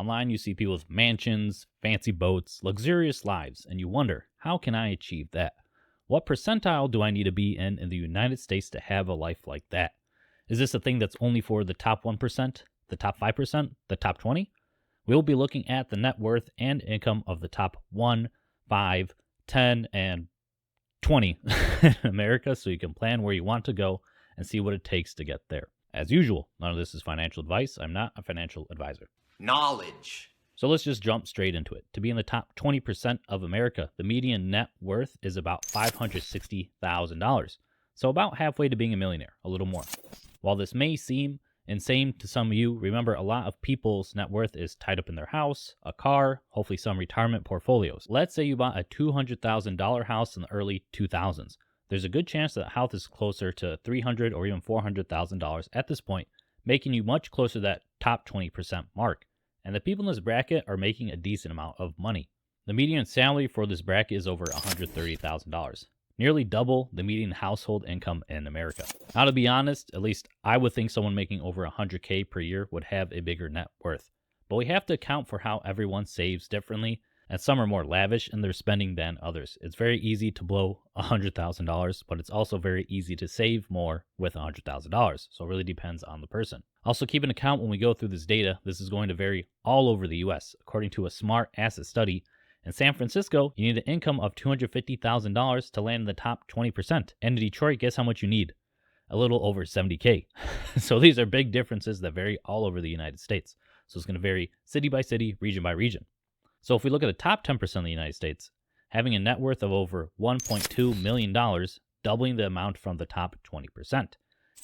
Online, you see people with mansions, fancy boats, luxurious lives, and you wonder, how can I achieve that? What percentile do I need to be in the United States to have a life like that? Is this a thing that's only for the top 1%, the top 5%, the top 20? We'll be looking at the net worth and income of the top 1, 5, 10, and 20 in America, so you can plan where you want to go and see what it takes to get there. As usual, none of this is financial advice. I'm not a financial advisor. Knowledge. So let's just jump straight into it. To be in the top 20% of America, the median net worth is about $560,000. So about halfway to being a millionaire, a little more. While this may seem insane to some of you, remember a lot of people's net worth is tied up in their house, a car, hopefully some retirement portfolios. Let's say you bought a $200,000 house in the early 2000s. There's a good chance that house is closer to $300,000 or even $400,000 at this point, making you much closer to that top 20% mark. And the people in this bracket are making a decent amount of money. The median salary for this bracket is over $130,000, nearly double the median household income in America. Now, to be honest, at least I would think someone making over $100K per year would have a bigger net worth. But we have to account for how everyone saves differently, and some are more lavish in their spending than others. It's very easy to blow $100,000, but it's also very easy to save more with $100,000. So it really depends on the person. Also, keep in account when we go through this data, this is going to vary all over the US. According to a smart asset study, in San Francisco, you need an income of $250,000 to land in the top 20%. And in Detroit, guess how much you need? A little over $70K. So these are big differences that vary all over the United States. So it's going to vary city by city, region by region. So if we look at the top 10% of the United States, having a net worth of over $1.2 million, doubling the amount from the top 20%.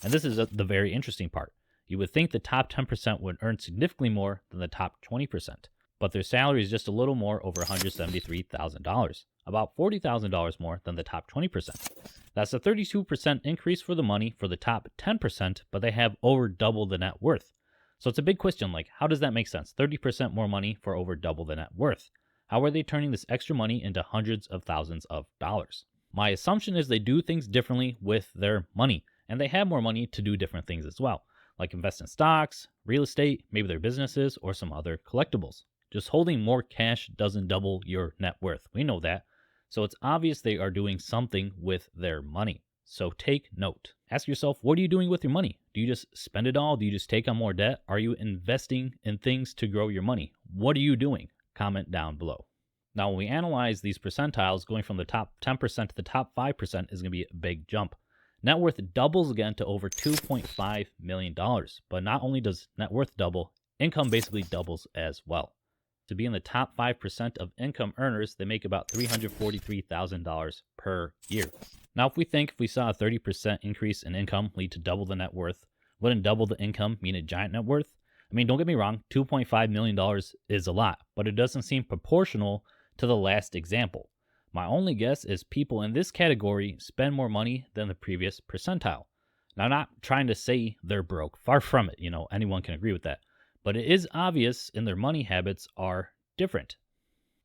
And this is the very interesting part. You would think the top 10% would earn significantly more than the top 20%, but their salary is just a little more over $173,000, about $40,000 more than the top 20%. That's a 32% increase for the money for the top 10%, but they have over double the net worth. So it's a big question, like, how does that make sense? 30% more money for over double the net worth. How are they turning this extra money into hundreds of thousands of dollars? My assumption is they do things differently with their money, and they have more money to do different things as well, like invest in stocks, real estate, maybe their businesses, or some other collectibles. Just holding more cash doesn't double your net worth. We know that. So it's obvious they are doing something with their money. So take note. Ask yourself, what are you doing with your money? Do you just spend it all? Do you just take on more debt? Are you investing in things to grow your money? What are you doing? Comment down below. Now, when we analyze these percentiles, going from the top 10% to the top 5% is going to be a big jump. Net worth doubles again to over $2.5 million. But not only does net worth double, income basically doubles as well. To be in the top 5% of income earners, they make about $343,000 per year. Now, if we saw a 30% increase in income lead to double the net worth, wouldn't double the income mean a giant net worth? I mean, don't get me wrong, $2.5 million is a lot, but it doesn't seem proportional to the last example. My only guess is people in this category spend more money than the previous percentile. Now, I'm not trying to say they're broke. Far from it. Anyone can agree with that. But it is obvious in their money habits are different.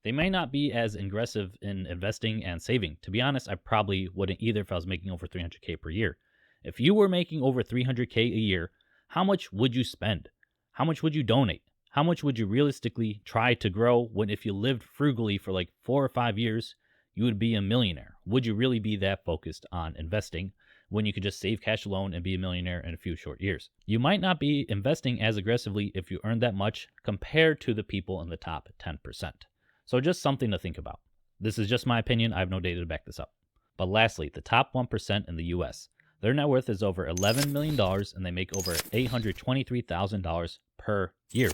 They may not be as aggressive in investing and saving. To be honest, I probably wouldn't either if I was making over $300K per year. If you were making over $300K a year, how much would you spend? How much would you donate? How much would you realistically try to grow when if you lived frugally for like 4 or 5 years, you would be a millionaire? Would you really be that focused on investing when you could just save cash alone and be a millionaire in a few short years? You might not be investing as aggressively if you earn that much compared to the people in the top 10%. So just something to think about. This is just my opinion. I have no data to back this up. But lastly, the top 1% in the US. Their net worth is over $11 million and they make over $823,000 per year.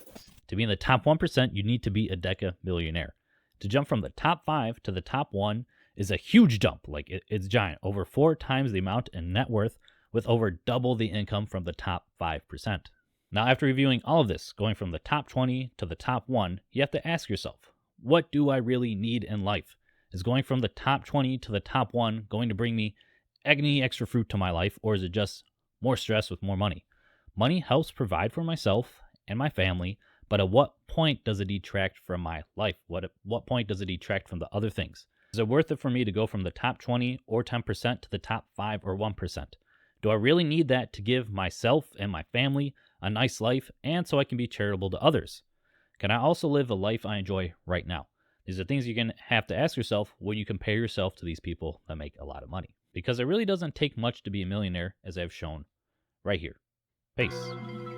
To be in the top 1%, you need to be a deca millionaire. To jump from the top 5 to the top 1 is a huge jump. Like it's giant, over 4 times the amount in net worth with over double the income from the top 5%. Now, after reviewing all of this, going from the top 20 to the top 1, you have to ask yourself, what do I really need in life? Is going from the top 20 to the top 1 going to bring me any extra fruit to my life, or is it just more stress with more money? Money helps provide for myself and my family, but at what point does it detract from my life? What point does it detract from the other things? Is it worth it for me to go from the top 20 or 10% to the top 5 or 1%? Do I really need that to give myself and my family a nice life and so I can be charitable to others? Can I also live a life I enjoy right now? These are things you're going to have to ask yourself when you compare yourself to these people that make a lot of money. Because it really doesn't take much to be a millionaire, as I've shown right here. Peace.